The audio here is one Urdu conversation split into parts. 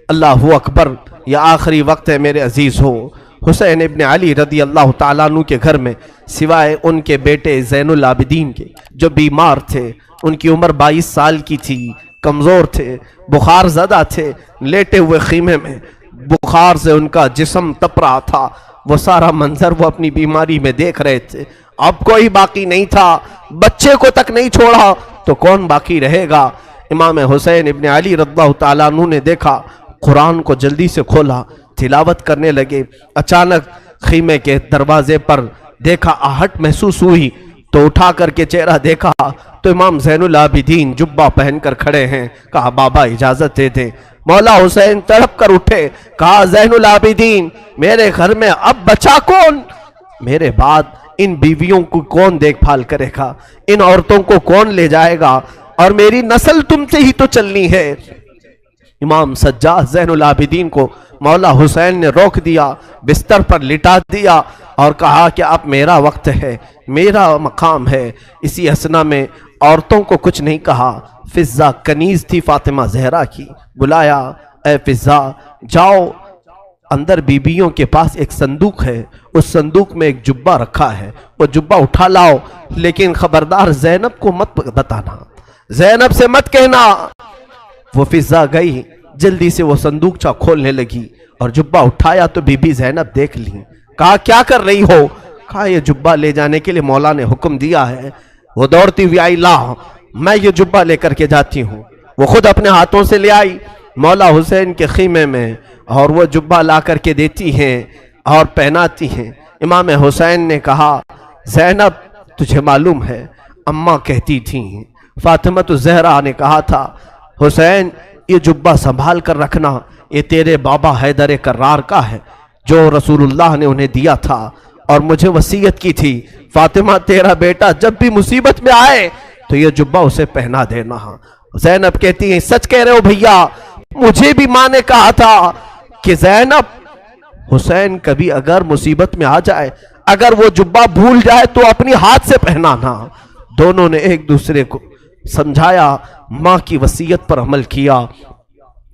اللہ اکبر، یہ آخری وقت ہے میرے عزیز ہو۔ حسین ابن علی رضی اللہ تعالیٰ عنہ کے گھر میں سوائے ان کے بیٹے زین العابدین کے جو بیمار تھے، ان کی عمر 22 سال کی تھی، کمزور تھے، بخار زدہ تھے، لیٹے ہوئے خیمے میں بخار سے ان کا جسم تپ رہا تھا، وہ سارا منظر وہ اپنی بیماری میں دیکھ رہے تھے۔ اب کوئی باقی نہیں تھا، بچے کو تک نہیں چھوڑا تو کون باقی رہے گا؟ امام حسین ابن علی رضی اللہ تعالیٰ عنہ نے دیکھا، قرآن کو جلدی سے کھولا، تلاوت کرنے لگے۔ اچانک خیمے کے دروازے پر دیکھا، آہٹ محسوس ہوئی تو اٹھا کر کے چہرہ دیکھا تو امام زین العابدین جبہ پہن کر کھڑے ہیں۔ کہا بابا اجازت دے دیں۔ مولا حسین تڑپ کر اٹھے، کہا زین العابدین میرے گھر میں اب بچا کون؟ میرے بعد ان بیویوں کو کون دیکھ بھال کرے گا؟ ان عورتوں کو کون لے جائے گا؟ اور میری نسل تم سے ہی تو چلنی ہے۔ امام سجاد زین العابدین کو مولا حسین نے روک دیا، بستر پر لٹا دیا اور کہا کہ اب میرا وقت ہے، میرا مقام ہے۔ اسی اسنا میں عورتوں کو کچھ نہیں کہا۔ فضہ کنیز تھی فاطمہ زہرا کی، بلایا، اے فضہ جاؤ، اندر بیبیوں کے پاس ایک صندوق ہے، اس صندوق میں ایک جبہ رکھا ہے، وہ جبہ اٹھا لاؤ، لیکن خبردار زینب کو مت بتانا، زینب سے مت کہنا۔ وہ فضہ گئی، جلدی سے وہ صندوقچہ کھولنے لگی اور جبہ اٹھایا تو بی بی زینب دیکھ لی۔ کہا کیا کر رہی ہو؟ کہا یہ جبہ لے جانے کے لیے مولا نے حکم دیا ہے۔ وہ دوڑتی ہوئی آئی، لا میں یہ جبہ لے کر کے جاتی ہوں۔ وہ خود اپنے ہاتھوں سے لے آئی مولا حسین کے خیمے میں اور وہ جبہ لا کر کے دیتی ہیں اور پہناتی ہیں۔ امام حسین نے کہا زینب تجھے معلوم ہے اماں کہتی تھیں، فاطمہ الزہرا نے کہا تھا حسین یہ جبہ سنبھال کر رکھنا، یہ تیرے بابا حیدر کرار کا ہے جو رسول اللہ نے انہیں دیا تھا اور مجھے وصیت کی تھی، فاطمہ تیرا بیٹا جب بھی مصیبت میں آئے تو یہ جبہ اسے پہنا دینا۔ زینب کہتی ہیں سچ کہہ رہے ہو بھیا، مجھے بھی ماں نے کہا تھا کہ زینب حسین کبھی اگر مصیبت میں آ جائے، اگر وہ جبہ بھول جائے تو اپنی ہاتھ سے پہنانا۔ دونوں نے ایک دوسرے کو سمجھایا، ماں کی وصیت پر عمل کیا۔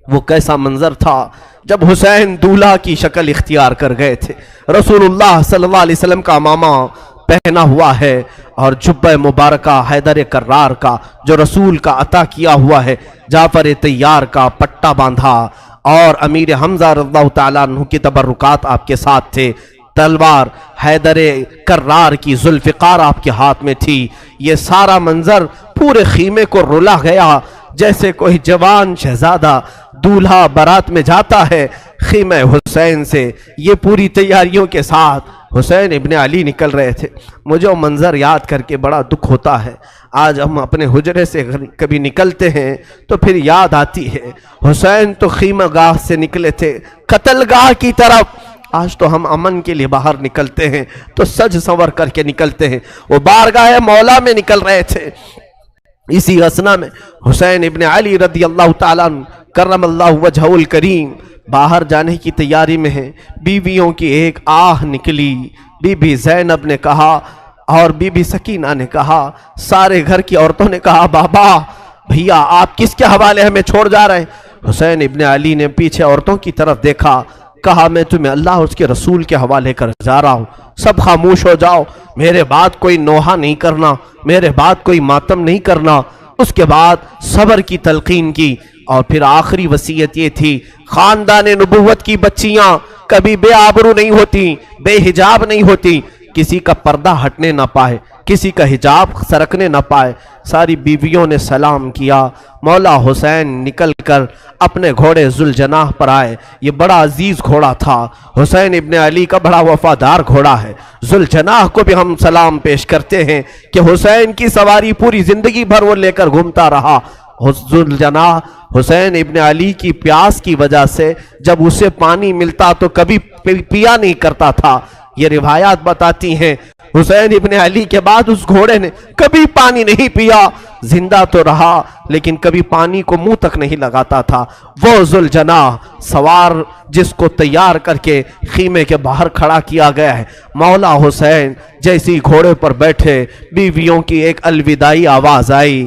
وہ کیسا منظر تھا جب حسین دولہا کی شکل اختیار کر گئے تھے، رسول اللہ صلی اللہ علیہ وسلم کا امامہ پہنا ہوا ہے اور جبہ مبارکہ حیدر کرار کا جو رسول کا عطا کیا ہوا ہے، جعفر طیار کا پٹا باندھا اور امیر حمزہ رضی اللہ تعالیٰ عنہ کی تبرکات آپ کے ساتھ تھے، تلوار حیدر کرار کی ذوالفقار آپ کے ہاتھ میں تھی۔ یہ سارا منظر پورے خیمے کو رلا گیا، جیسے کوئی جوان شہزادہ دولہا بارات میں جاتا ہے خیمہ حسین سے۔ یہ پوری تیاریوں کے ساتھ حسین ابن علی نکل رہے تھے۔ مجھے وہ منظر یاد کر کے بڑا دکھ ہوتا ہے۔ آج ہم اپنے حجرے سے کبھی نکلتے ہیں تو پھر یاد آتی ہے حسین تو خیمہ گاہ سے نکلے تھے قتل گاہ کی طرف، آج تو ہم امن کے لیے باہر نکلتے ہیں تو سج سنور کر کے نکلتے ہیں، وہ بارگاہ مولا میں نکل رہے تھے۔ اسی اسنا میں حسین ابن علی رضی اللہ تعالیٰ عنہ کرم اللہ وجہہ الکریم باہر جانے کی تیاری میں ہیں۔ بیویوں کی ایک آہ نکلی، بی بی زینب نے کہا اور بی بی سکینہ نے کہا، سارے گھر کی عورتوں نے کہا بابا بھیا آپ کس کے حوالے ہمیں چھوڑ جا رہے ہیں؟ حسین ابن علی نے پیچھے عورتوں کی طرف دیکھا، کہا میں تمہیں اللہ اور اس کے رسول کے حوالے کر جا رہا ہوں، سب خاموش ہو جاؤ، میرے بعد کوئی نوحہ نہیں کرنا، میرے بعد کوئی ماتم نہیں کرنا۔ اس کے بعد صبر کی تلقین کی اور پھر آخری وصیت یہ تھی، خاندان نبوت کی بچیاں کبھی بے آبرو نہیں ہوتی، بے حجاب نہیں ہوتی، کسی کا پردہ ہٹنے نہ پائے، کسی کا حجاب سرکنے نہ پائے۔ ساری بیویوں نے سلام کیا، مولا حسین نکل کر اپنے گھوڑے ذوالجناح پر آئے۔ یہ بڑا عزیز گھوڑا تھا، حسین ابن علی کا بڑا وفادار گھوڑا ہے۔ ذوالجناح کو بھی ہم سلام پیش کرتے ہیں کہ حسین کی سواری پوری زندگی بھر وہ لے کر گھومتا رہا۔ ذوالجناح حسین ابن علی کی پیاس کی وجہ سے جب اسے پانی ملتا تو کبھی پیا نہیں کرتا تھا۔ یہ روایات بتاتی ہیں حسین ابن علی کے بعد اس گھوڑے نے کبھی پانی نہیں پیا، زندہ تو رہا لیکن کبھی پانی کو منہ تک نہیں لگاتا تھا۔ وہ ذوالجناح سوار جس کو تیار کر کے خیمے کے باہر کھڑا کیا گیا ہے، مولا حسین جیسی گھوڑے پر بیٹھے، بیویوں کی ایک الوداعی آواز آئی،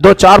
2-4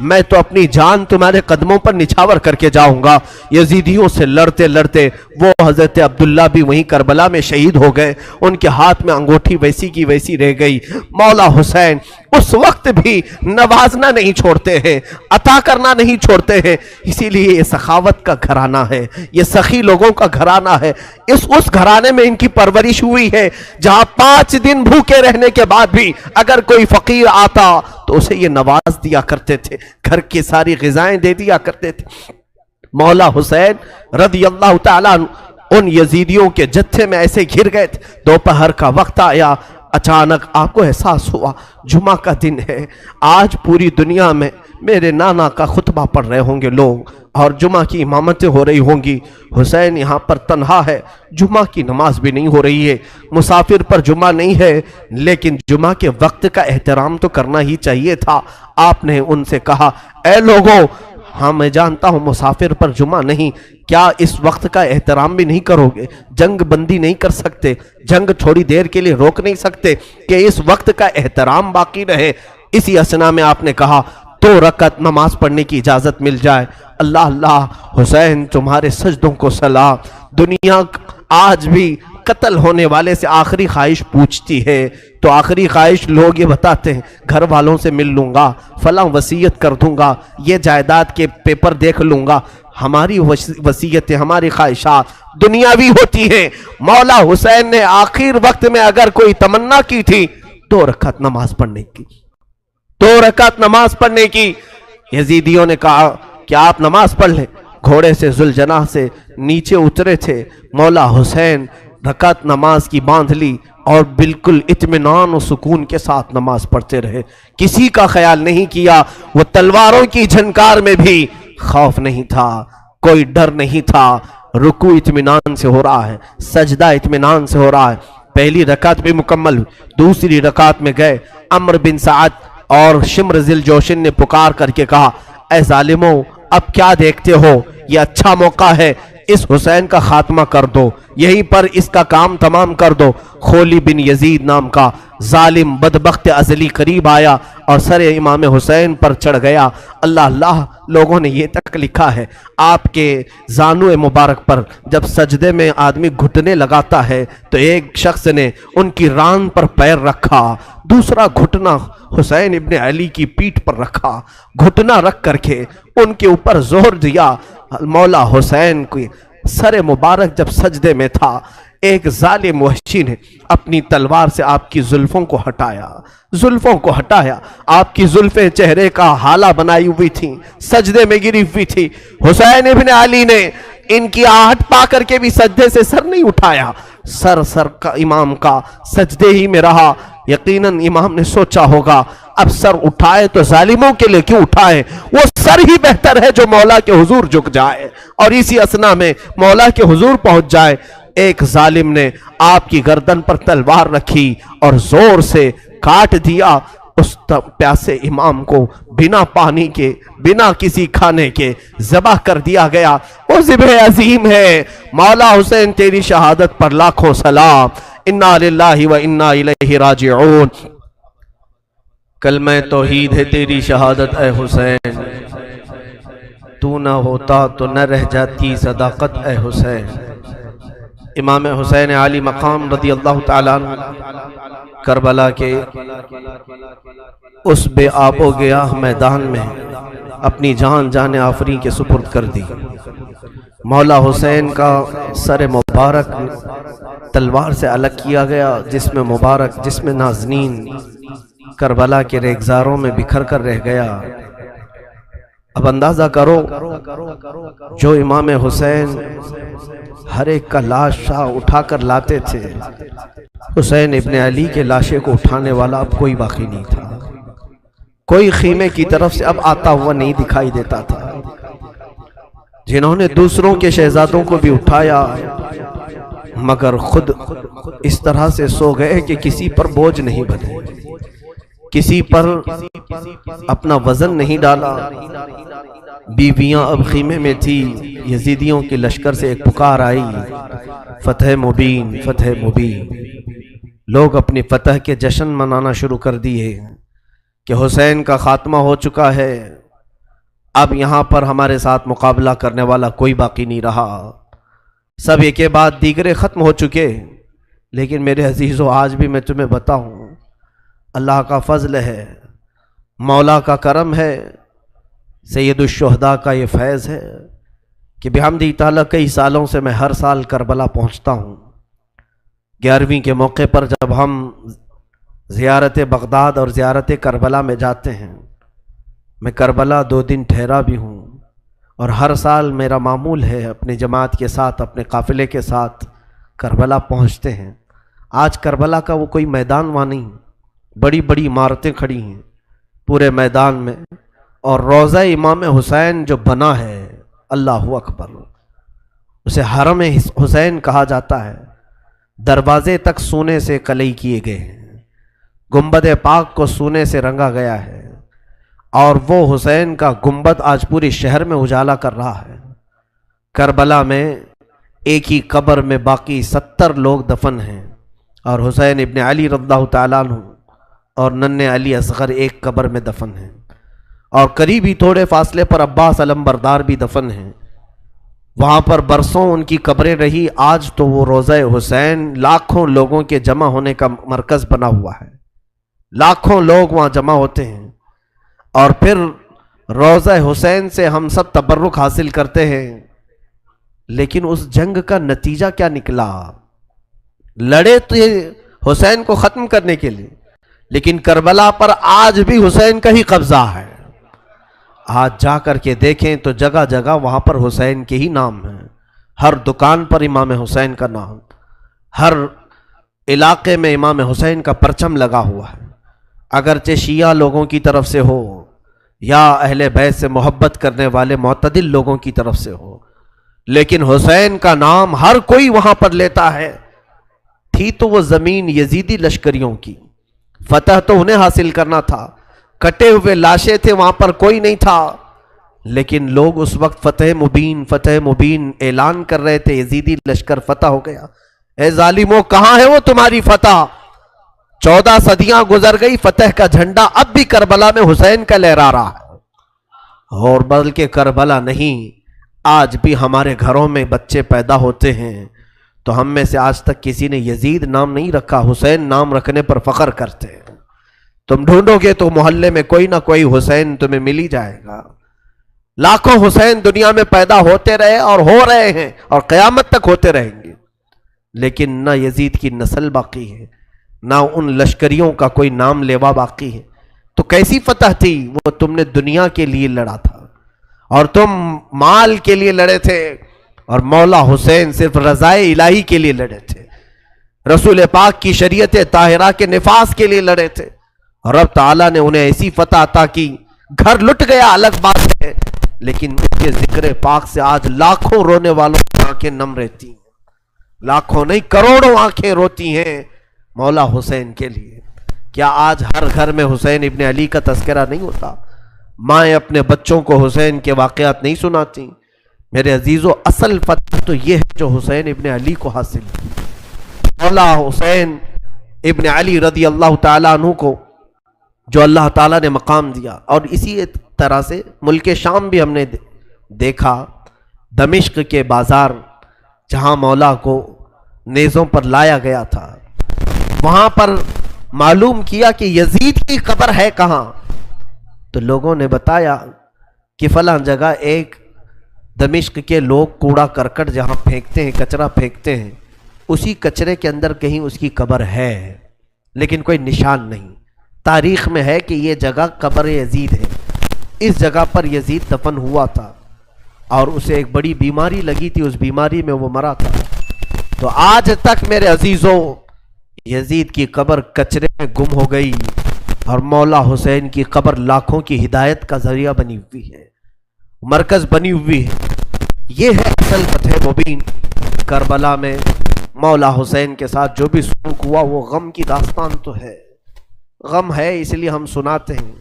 میں تو اپنی جان تمہارے قدموں پر نچھاور کر کے جاؤں گا۔ یزیدیوں سے لڑتے لڑتے وہ حضرت عبداللہ بھی وہیں کربلا میں شہید ہو گئے، ان کے ہاتھ میں انگوٹھی ویسی کی ویسی رہ گئی۔ مولا حسین اس وقت بھی نوازنا نہیں چھوڑتے ہیں، عطا کرنا نہیں چھوڑتے ہیں، اسی لیے یہ سخاوت کا گھرانہ ہے، یہ سخی لوگوں کا گھرانہ ہے۔ اس گھرانے میں ان کی پرورش ہوئی ہے جہاں 5 دن بھوکے رہنے کے بعد بھی اگر کوئی فقیر آتا تو اسے یہ نواز دیا کرتے تھے، گھر کی ساری غذائیں دے دیا کرتے تھے۔ مولا حسین رضی اللہ تعالیٰ ان یزیدیوں کے جتھے میں ایسے گھر گئے تھے، دوپہر کا وقت آیا، اچانک آپ کو احساس ہوا جمعہ کا دن ہے، آج پوری دنیا میں میرے نانا کا خطبہ پڑھ رہے ہوں گے لوگ اور جمعہ کی امامتیں ہو رہی ہوں گی، حسین یہاں پر تنہا ہے، جمعہ کی نماز بھی نہیں ہو رہی ہے، مسافر پر جمعہ نہیں ہے، لیکن جمعہ کے وقت کا احترام تو کرنا ہی چاہیے تھا۔ آپ نے ان سے کہا، اے لوگوں، ہاں میں جانتا ہوں مسافر پر جمعہ نہیں، کیا اس وقت کا احترام بھی نہیں کرو گے؟ جنگ بندی نہیں کر سکتے، جنگ تھوڑی دیر کے لیے روک نہیں سکتے کہ اس وقت کا احترام باقی رہے؟ اسی اسنا میں آپ نے کہا 2 رکعت نماز پڑھنے کی اجازت مل جائے۔ اللہ اللہ، حسین تمہارے سجدوں کو سلام۔ دنیا آج بھی قتل ہونے والے سے آخری خواہش پوچھتی ہے تو آخری خواہش لوگ یہ بتاتے ہیں، گھر والوں سے مل لوں گا، فلاں وصیت کر دوں گا، یہ جائیداد کے پیپر دیکھ لوں گا۔ ہماری وصیتیں، ہماری خواہشات دنیاوی ہوتی ہیں۔ مولا حسین نے آخر وقت میں اگر کوئی تمنا کی تھی 2 رکعت نماز پڑھنے کی، 2 رکعت نماز پڑھنے کی۔ یزیدیوں نے کہا کہ آپ نماز پڑھ لیں۔ گھوڑے سے ذوالجناح سے نیچے اترے تھے، مولا حسین رکعت نماز کی باندھ لی اور بالکل اطمینان و سکون کے ساتھ نماز پڑھتے رہے، کسی کا خیال نہیں کیا۔ وہ تلواروں کی جھنکار میں بھی خوف نہیں تھا، کوئی ڈر نہیں تھا۔ رکوع اطمینان سے ہو رہا ہے، سجدہ اطمینان سے ہو رہا ہے۔ پہلی رکعت بھی مکمل، دوسری رکعت میں گئے، عمرو بن سعد اور شمر ذی الجوشن نے پکار کر کے کہا، اے ظالموں، اب کیا دیکھتے ہو؟ یہ اچھا موقع ہے، اس حسین کا خاتمہ کر دو، یہیں پر اس کا کام تمام کر دو۔ خولی بن یزید نام کا ظالم بدبخت ازلی قریب آیا اور سر امام حسین پر چڑھ گیا۔ اللہ اللہ، لوگوں نے یہ تک لکھا ہے آپ کے زانو مبارک پر جب سجدے میں آدمی گھٹنے لگاتا ہے تو ایک شخص نے ان کی ران پر پیر رکھا، دوسرا گھٹنا حسین ابن علی کی پیٹھ پر رکھا، گھٹنا رکھ کر کے ان کے اوپر زور دیا۔ مولا حسین کی سر مبارک جب سجدے میں تھا، ایک ظالم وحشی نے اپنی تلوار سے آپ کی زلفوں کو ہٹایا، زلفوں کو ہٹایا۔ آپ کی زلفیں چہرے کا حالہ بنائی ہوئی تھیں، سجدے میں گری ہوئی تھی۔ حسین ابن علی نے ان کی آہٹ پا کر کے بھی سجدے سے سر نہیں اٹھایا، سر کا امام کا سجدے ہی میں رہا۔ یقیناً امام نے سوچا ہوگا اب سر اٹھائے تو ظالموں کے لیے کیوں اٹھائے، وہ سر ہی بہتر ہے جو مولا کے حضور جھک جائے اور اسی اسنا میں مولا کے حضور پہنچ جائے۔ ایک ظالم نے آپ کی گردن پر تلوار رکھی اور زور سے کاٹ دیا۔ اس پیاسے امام کو بنا پانی کے، بنا کسی کھانے کے ذبح کر دیا گیا۔ وہ ذبح عظیم ہے۔ مولا حسین تیری شہادت پر لاکھوں سلام۔ انا للہ و انا الیہ راجعون۔ کلمہ توحید ہے تیری شہادت اے حسین، تو نہ ہوتا تو نہ رہ جاتی صداقت اے حسین۔ امام حسین علی مقام رضی اللہ تعالیٰ عنہ کربلا کے اس بے آب و گیاہ میدان میں اپنی جان جان آفریں کے سپرد کر دی۔ مولا حسین کا سر مبارک تلوار سے الگ کیا گیا، جسم مبارک، جسم نازنین کربلا کے ریگزاروں میں بکھر کر رہ گیا۔ اب اندازہ کرو جو امام حسین ہر ایک کا لاش اٹھا کر لاتے تھے، حسین ابن علی کے لاشے کو اٹھانے والا اب کوئی باقی نہیں تھا، کوئی خیمے کی طرف سے اب آتا ہوا نہیں دکھائی دیتا تھا۔ جنہوں نے دوسروں کے شہزادوں کو بھی اٹھایا مگر خود اس طرح سے سو گئے کہ کسی پر بوجھ نہیں بنے، کسی پر اپنا وزن نہیں ڈالا۔ بیویاں اب خیمے میں تھی، یزیدیوں کے لشکر سے ایک پکار آئی، فتح مبین، فتح مبین۔ لوگ اپنی فتح کے جشن منانا شروع کر دیے کہ حسین کا خاتمہ ہو چکا ہے، اب یہاں پر ہمارے ساتھ مقابلہ کرنے والا کوئی باقی نہیں رہا، سب ایک کے بعد دیگرے ختم ہو چکے۔ لیکن میرے عزیزو، آج بھی میں تمہیں بتاؤں، اللہ کا فضل ہے، مولا کا کرم ہے، سید الشہداء کا یہ فیض ہے کہ بحمدہ تعالیٰ کئی سالوں سے میں ہر سال کربلا پہنچتا ہوں۔ 11ویں کے موقع پر جب ہم زیارت بغداد اور زیارت کربلا میں جاتے ہیں، میں کربلا 2 دن ٹھہرا بھی ہوں، اور ہر سال میرا معمول ہے اپنے جماعت کے ساتھ، اپنے قافلے کے ساتھ کربلا پہنچتے ہیں۔ آج کربلا کا وہ کوئی میدان وہاں نہیں، بڑی بڑی عمارتیں کھڑی ہیں پورے میدان میں، اور روضہ امام حسین جو بنا ہے، اللہ اکبر، اسے حرم حسین کہا جاتا ہے۔ دروازے تک سونے سے کلئی کیے گئے ہیں، گنبد پاک کو سونے سے رنگا گیا ہے، اور وہ حسین کا گنبد آج پورے شہر میں اجالا کر رہا ہے۔ کربلا میں ایک ہی قبر میں باقی 70 لوگ دفن ہیں، اور حسین ابن علی رضی اللہ تعالیٰ عنہ اور ننھے علی اصغر ایک قبر میں دفن ہیں، اور قریبی تھوڑے فاصلے پر عباس علمبردار بھی دفن ہیں۔ وہاں پر برسوں ان کی قبریں رہی، آج تو وہ روضہ حسین لاکھوں لوگوں کے جمع ہونے کا مرکز بنا ہوا ہے، لاکھوں لوگ وہاں جمع ہوتے ہیں، اور پھر روضہ حسین سے ہم سب تبرک حاصل کرتے ہیں۔ لیکن اس جنگ کا نتیجہ کیا نکلا؟ لڑے تو حسین کو ختم کرنے کے لیے، لیکن کربلا پر آج بھی حسین کا ہی قبضہ ہے۔ آج جا کر کے دیکھیں تو جگہ جگہ وہاں پر حسین کے ہی نام ہیں، ہر دکان پر امام حسین کا نام، ہر علاقے میں امام حسین کا پرچم لگا ہوا ہے، اگرچہ شیعہ لوگوں کی طرف سے ہو یا اہل بیت سے محبت کرنے والے معتدل لوگوں کی طرف سے ہو، لیکن حسین کا نام ہر کوئی وہاں پر لیتا ہے۔ تھی تو وہ زمین یزیدی لشکریوں کی، فتح تو انہیں حاصل کرنا تھا، کٹے ہوئے لاشیں تھے، وہاں پر کوئی نہیں تھا، لیکن لوگ اس وقت فتح مبین اعلان کر رہے تھے، یزیدی لشکر فتح ہو گیا۔ اے ظالموں، کہاں ہے وہ تمہاری فتح؟ 14 صدیاں گزر گئی، فتح کا جھنڈا اب بھی کربلا میں حسین کا لہرا رہا ہے۔ اور بلکہ کربلا نہیں، آج بھی ہمارے گھروں میں بچے پیدا ہوتے ہیں تو ہم میں سے آج تک کسی نے یزید نام نہیں رکھا، حسین نام رکھنے پر فخر کرتے ہیں۔ تم ڈھونڈو گے تو محلے میں کوئی نہ کوئی حسین تمہیں مل ہی جائے گا۔ لاکھوں حسین دنیا میں پیدا ہوتے رہے اور ہو رہے ہیں اور قیامت تک ہوتے رہیں گے، لیکن نہ یزید کی نسل باقی ہے، نہ ان لشکریوں کا کوئی نام لیوا باقی ہے۔ تو کیسی فتح تھی؟ وہ تم نے دنیا کے لیے لڑا تھا، اور تم مال کے لیے لڑے تھے، اور مولا حسین صرف رضائے الہی کے لیے لڑے تھے، رسول پاک کی شریعت طاہرہ کے نفاذ کے لیے لڑے تھے، اور رب تعالیٰ نے انہیں ایسی فتح عطا کی۔ گھر لٹ گیا الگ بات ہے، لیکن ان کے ذکر پاک سے آج لاکھوں رونے والوں کی آنکھیں نم رہتی ہیں، لاکھوں نہیں کروڑوں آنکھیں روتی ہیں مولا حسین کے لیے۔ کیا آج ہر گھر میں حسین ابن علی کا تذکرہ نہیں ہوتا؟ مائیں اپنے بچوں کو حسین کے واقعات نہیں سناتی؟ میرے عزیزو، اصل فتح تو یہ ہے جو حسین ابن علی کو حاصل کی۔ مولا حسین ابن علی رضی اللہ تعالیٰ عنہ کو جو اللہ تعالیٰ نے مقام دیا، اور اسی طرح سے ملک شام بھی ہم نے دیکھا، دمشق کے بازار جہاں مولا کو نیزوں پر لایا گیا تھا، وہاں پر معلوم کیا کہ یزید کی قبر ہے کہاں، تو لوگوں نے بتایا کہ فلاں جگہ ایک دمشق کے لوگ کوڑا کرکٹ جہاں پھینکتے ہیں، کچرا پھینکتے ہیں، اسی کچرے کے اندر کہیں اس کی قبر ہے، لیکن کوئی نشان نہیں۔ تاریخ میں ہے کہ یہ جگہ قبر یزید ہے، اس جگہ پر یزید دفن ہوا تھا، اور اسے ایک بڑی بیماری لگی تھی، اس بیماری میں وہ مرا تھا۔ تو آج تک میرے عزیزوں، یزید کی قبر کچرے میں گم ہو گئی، اور مولا حسین کی قبر لاکھوں کی ہدایت کا ذریعہ بنی ہوئی ہے، مرکز بنی ہوئی ہے۔ یہ ہے اصل فتح مبین۔ کربلا میں مولا حسین کے ساتھ جو بھی سلوک ہوا وہ غم کی داستان تو ہے، غم ہے، اس لیے ہم سناتے ہیں۔